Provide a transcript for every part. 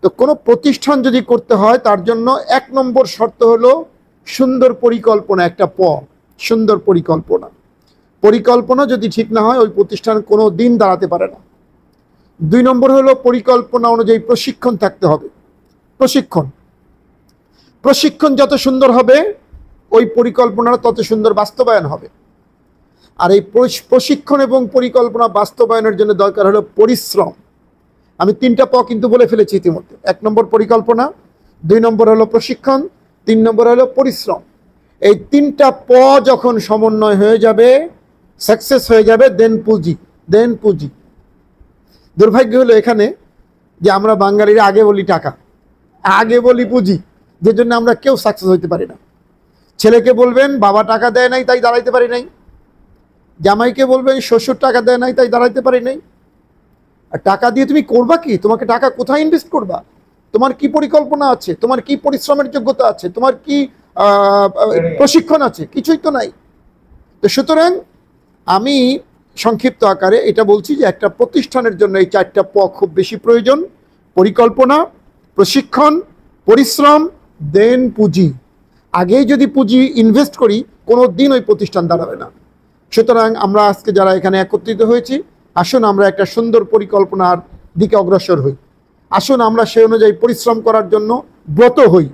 তো কোনো প্রতিষ্ঠান যদি করতে হয় তার জন্য 1 নম্বর শর্ত হলো সুন্দর পরিকল্পনা, একটা সুন্দর পরিকল্পনা। পরিকল্পনা যদি ঠিক না হয় ওই প্রতিষ্ঠান কোনো দিন দাঁড়াতে পারে না। 2 নম্বর হলো পরিকল্পনা অনুযায়ী প্রশিক্ষণ থাকতে হবে। প্রশিক্ষণ যত সুন্দর হবে ওই পরিকল্পনার তত সুন্দর বাস্তবায়ন হবে। আর এই প্রশিক্ষণ এবং পরিকল্পনা বাস্তবায়নের জন্য দরকার হলো পরিশ্রম। আমি 3টা প কিন্তু বলে ফেলেছি ইতিমধ্যে। 1 নম্বর পরিকল্পনা, 2 নম্বর হলো প্রশিক্ষণ, 3 নম্বর হলো পরিশ্রম। এই 3টা প যখন সমন্বয় হয়ে যাবে, সাকসেস হয়ে যাবে, দেন পুঁজি। দুর্ভাগ্য হলো এখানে যে আমরা বাঙালিরা আগে বলি টাকা, আগে বলি পুঁজি, যে জন্য আমরা কেউ সাকসেস হইতে পারি না। ছেলেকে বলবেন বাবা টাকা দেয় নাই তাই দাঁড়াইতে পারি নাই, জামাইকে বলবেন শ্বশুর টাকা দেয় নাই তাই দাঁড়াইতে পারি নাই। আর টাকা দিয়ে তুমি করবা কি? তোমাকে টাকা কোথায় ইনভেস্ট করবা? তোমার কি পরিকল্পনা আছে? তোমার কি পরিশ্রমের যোগ্যতা আছে? তোমার কি প্রশিক্ষণ আছে? কিছুই তো নাই। তো সুতরাং আমি সংক্ষিপ্ত আকারে এটা বলছি যে একটা প্রতিষ্ঠানের জন্য এই 4টা প খুব বেশি প্রয়োজন: পরিকল্পনা, প্রশিক্ষণ, পরিশ্রম, দেন পুঁজি। আগেই যদি পুঁজি ইনভেস্ট করি কোনো দিন ওই প্রতিষ্ঠান দাঁড়াবে না। সুতরাং আমরা আজকে যারা এখানে একত্রিত হয়েছি, আসুন আমরা একটা সুন্দর পরিকল্পনার দিকে অগ্রসর হই। আসুন আমরা সেই অনুযায়ী পরিশ্রম করার জন্য ব্রত হই।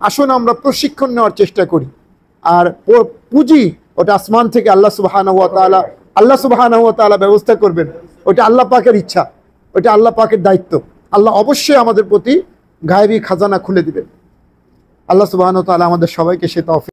আসুন আমরা প্রশিক্ষণ নেওয়ার চেষ্টা করি। আর পুঁজি ওটা আসমান থেকে আল্লাহ সুবহানাহু ওয়া তাআলা ব্যবস্থা করবেন। ওটা আল্লাহ পাকের ইচ্ছা, ওটা আল্লাহ পাকের দায়িত্ব। আল্লাহ অবশ্যই আমাদের প্রতি গায়েবী খাজানা খুলে দিবেন। আল্লাহ সুবহানাহু ওয়া তাআলা আমাদের সবাইকে সে তৌফিক